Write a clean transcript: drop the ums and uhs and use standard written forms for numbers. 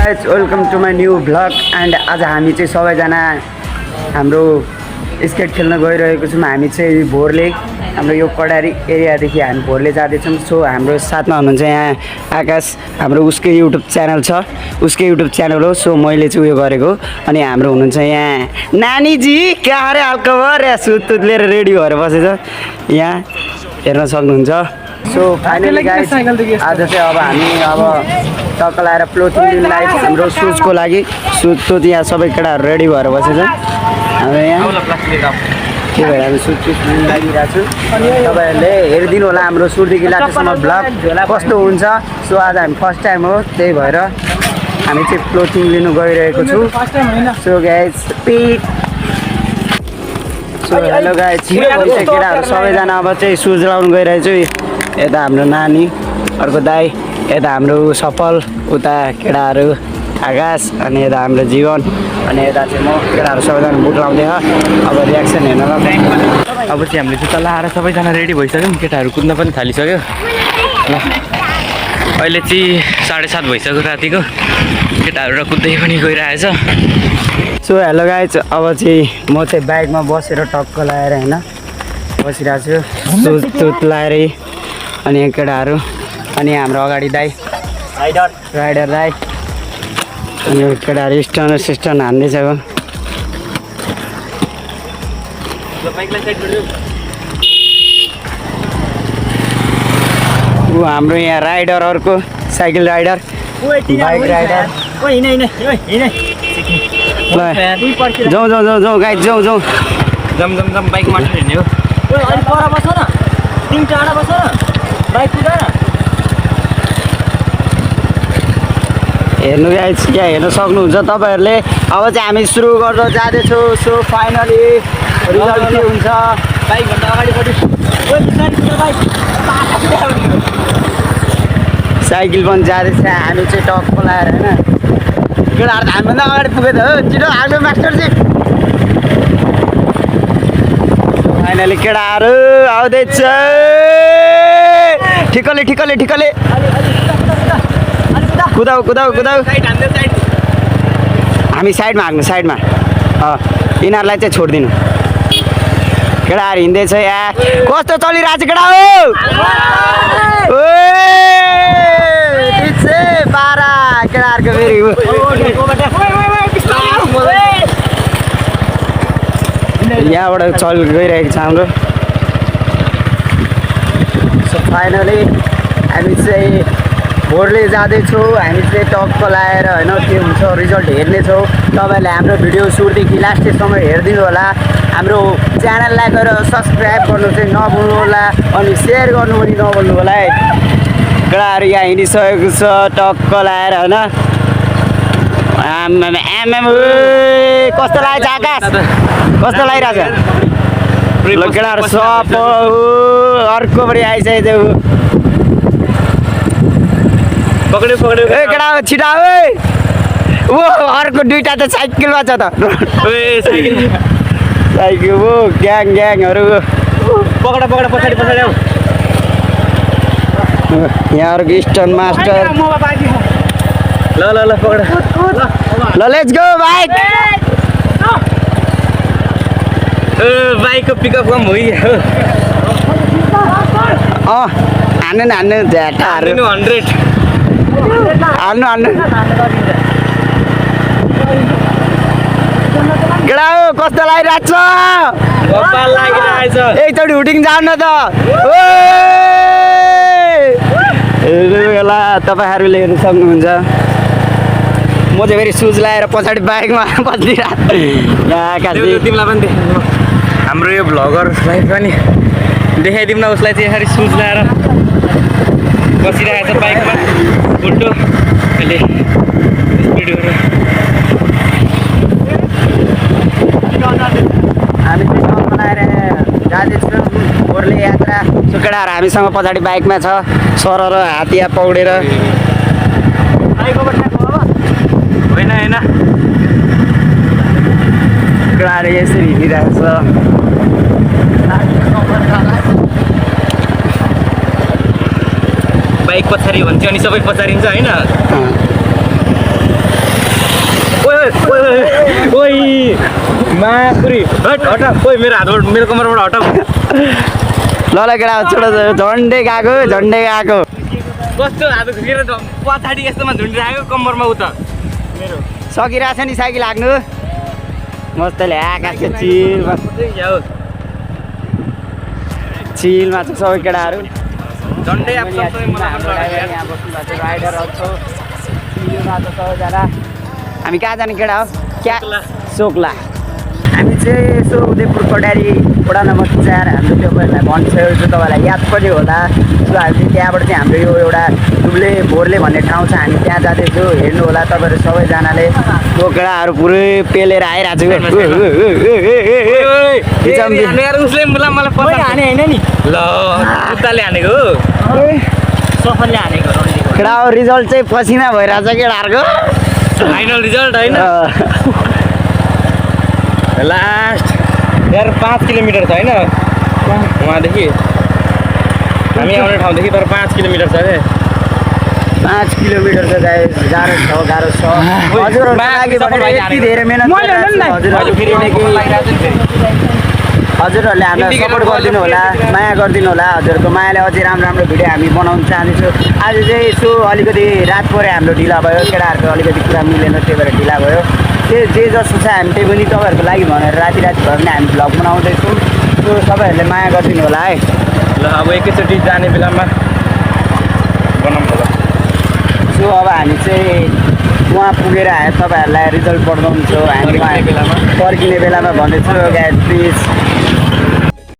Guys welcome to my new vlog and आज हामी चाहिँ सबैजना हाम्रो स्केट खेल्न गइरहेको छौँ। हामी चाहिँ भोरले हाम्रो यो कडारी एरियादेखि हामी भोरले जाँदैछौँ। सो हाम्रो साथमा हुनुहुन्छ यहाँ आकाश, हाम्रो उसकै युट्युब च्यानल छ, उसकै युट्युब च्यानल हो। सो मैले चाहिँ उयो गरेको। अनि हाम्रो हुनुहुन्छ यहाँ नानीजी, क्या अरे हालखबर, या सुत लिएर रेडी भएर बसेछ यहाँ हेर्न सक्नुहुन्छ। सो फाइनली गाइज आज चाहिँ अब हामी टक्क लाएर क्लोथिङ लिन लागेको हाम्रो सुजको लागि। सुज त यहाँ सबै केटाहरू रेडी भएर बसेछ। हाम्रो यहाँ के भएर हामी सुज लिन लागिरहेको छु। तपाईँहरूले हेरिदिनु होला हाम्रो सुरुदेखि लास्टसम्म भ्लग कस्तो हुन्छ। सो आज हामी फर्स्ट टाइम हो, त्यही भएर हामी चाहिँ क्लोथिङ लिनु गइरहेको छु। So guys speed. So hello guys, केटाहरू सबैजना अब चाहिँ सुज लाउनु गइरहेको छु। यता हाम्रो नानी, अर्को दाई, यता हाम्रो सफल, उता केटाहरू आकाश, अनि यता हाम्रो जीवन, अनि यता चाहिँ म। केटाहरू सबैजना बुट लाउँदैछ। अब रियाक्सन हेर्न ल। अब चाहिँ हामीले जुत्ता लाएर सबैजना रेडी भइसक्यौँ। केटाहरू कुद्न पनि थालिसक्यो ल। अहिले चाहिँ 7:30 भइसक्यो रातिको। केटाहरू र कुद्दै पनि गइरहेछ। सो हेलो गाइज, अब चाहिँ म चाहिँ बाइकमा बसेर टक्क लाएर होइन बसिरहेको छु, सुज तुत लाएर। अनि केटाहरू, अनि हाम्रो अगाडि दाई राइडर दाई, अनि केटाहरू स्टन हान्दैछ। ऊ हाम्रो यहाँ राइडर, अर्को साइकल राइडर, बाइक राइडर। जाउँ जाउँ जाउँ जाउँ गाइड, जाउँ जाउँ जम बाइक मात्र हिँड्ने हो। हेर्नु गाइज, यहाँ हेर्न सक्नुहुन्छ तपाईँहरूले। अब चाहिँ हामी सुरु गर्दा जाँदैछौँ। सो फाइनली रिजल्ट के हुन्छ। बाइकभन्दा अगाडिपट्टि साइकल पनि जाँदैछ। हामी चाहिँ टक्क लाएर होइन, केटाहरू त हामीभन्दा अगाडि पुगेको हो। छिटो हाम्रो मास्टरजी। फाइनली केटाहरू आउँदैछ। ठिकले ठिकले ठिकले कुदाउ कुदाउ कुदाउ। हामी साइडमा हाक्नु, साइडमा। यिनीहरूलाई चाहिँ छोडिदिनु। केटाहरू हिँड्दैछ यहाँ। कस्तो चलिरहेको छ केटा हो? बाह्र केटाहरूको फेरि यहाँबाट चल गइरहेको छ हाम्रो। सो फाइनली हामी चाहिँ भोरले जाँदैछौँ। हामी चाहिँ टक्क लाएर होइन के हुन्छ रिजल्ट हेर्नेछौँ। तपाईँहरूले हाम्रो भिडियो सुरुदेखि लास्टसम्म हेरिदिनु होला। हाम्रो च्यानललाई गएर सब्सक्राइब गर्नु चाहिँ नभुल्नु होला, अनि सेयर गर्नु पनि नभुल्नु होला है। केटाहरू यहाँ हिँडिसकेको छ टक्क लाएर होइन। कस्तो लागेको छ आकाश? कस्तो लागिरहेछ? केटाहरू सब अर्कोपट्टि आइसकेको पक्रियो। ए केटा छिटा ओ अर्को दुईवटा त साइकलमा छ त। साइकल हो ग्याङहरू। पक्ड पछाडि आऊ। यहाँ अर्को स्टन मास्टर। ल पक्ड ल लेट्स गो बाइक। बाइकको पिकअप कम भइगयो। हान्नु झ्याटाहरू 100 हान्नु। केटा हो कस्तो लागिरहेको छ? एकचोटि हुटिङ जाऊ न त। ल तपाईँहरूले हेर्नु सक्नुहुन्छ। म चाहिँ फेरि सुज लाएर पछाडि बाइकमा बसिदिरहेको। तिमीलाई पनि देखाउनु, हाम्रो यो भ्लगरलाई पनि देखाइदिउँ न। उसलाई चाहिँ यसरी सुज लाएर बसिरहेको छ बाइकमा उल्टो। अहिले स्पिडहरू हामी चाहिँ टक्क लाएर जाँदैछौँ भोरले यात्रा। सो केटाहरू हामीसँग पछाडि बाइकमा छ, सर र हातिया पौडेर। होइन केटाहरू यसरी हिँडिरहेको छ। बाइक पछाडि भन्छ अनि सबै पछाडिन्छ होइन। माकुरी हटा खोइ मेरो हातबाट मेरो कमरबाट हटा ल ल केटा छोडो झन्डै गएको कस्तो हात खुकेर पछाडि यस्तोमा झुन्डिरहेको कम्मरमा उता मेरो सकिरहेछ नि साइकल लाग्नु मस्तले आकाश चिलमा छ सबै केटाहरू झन्डै यहाँ बस्नुभएको राइडरहरू छ चिलमा छ सबैजना हामी कहाँ जाने केटा हो क्या सोक्ला हामी चाहिँ यसो उदयपुर कटारी वडा नम्बर 4 हाम्रो तपाईँहरूलाई भनिसकेको छु तपाईँलाई याद पनि होला सो हामी त्यहाँबाट चाहिँ हाम्रो यो एउटा दुब्ले भोरले भन्ने ठाउँ छ हामी त्यहाँ जाँदैछु हेर्नु होला तपाईँहरू सबैजनाले त्यो केटाहरू पुरै पेलेर आइरहेको उसले मलाई हाने होइन नि ल जुत्ताले हानेको सफलले हानेको केटाको रिजल्ट चाहिँ पसिना भइरहेछ केटाहरूको फाइनल रिजल्ट होइन लास्ट यार 5 किलोमिटर छ होइन उहाँदेखि हामी आउने ठाउँदेखि तर 5 किलोमिटर छ क्या 5 किलोमिटर त गाह्रो छ हजुरहरूको लागि भनेर यति धेरै मेहनत हजुरहरूले हामीलाई सपोर्ट गरिदिनु होला माया गरिदिनु होला हजुरहरूको मायाले अझै राम्रो भिडियो हामी बनाउन चाहँदैछौँ आज चाहिँ यसो अलिकति रात परे हाम्रो ढिला भयो केटाहरूको अलिकति कुरा मिलेन त्यही भएर ढिला भयो जे जस्तो छ हामी त्यही पनि तपाईँहरूको लागि भनेर राति भयो भने हामी भ्लग बनाउँदैछौँ सो सबैहरूले माया गरिदिनु होला है ल अब एकैचोटि जाने बेलामा बनाउनु होला सो अब हामी चाहिँ उहाँ पुगेर तपाईँहरूलाई रिजल्ट पठाउँछौँ हामी पर्खिने बेलामा भन्दैछु गाइज प्लिज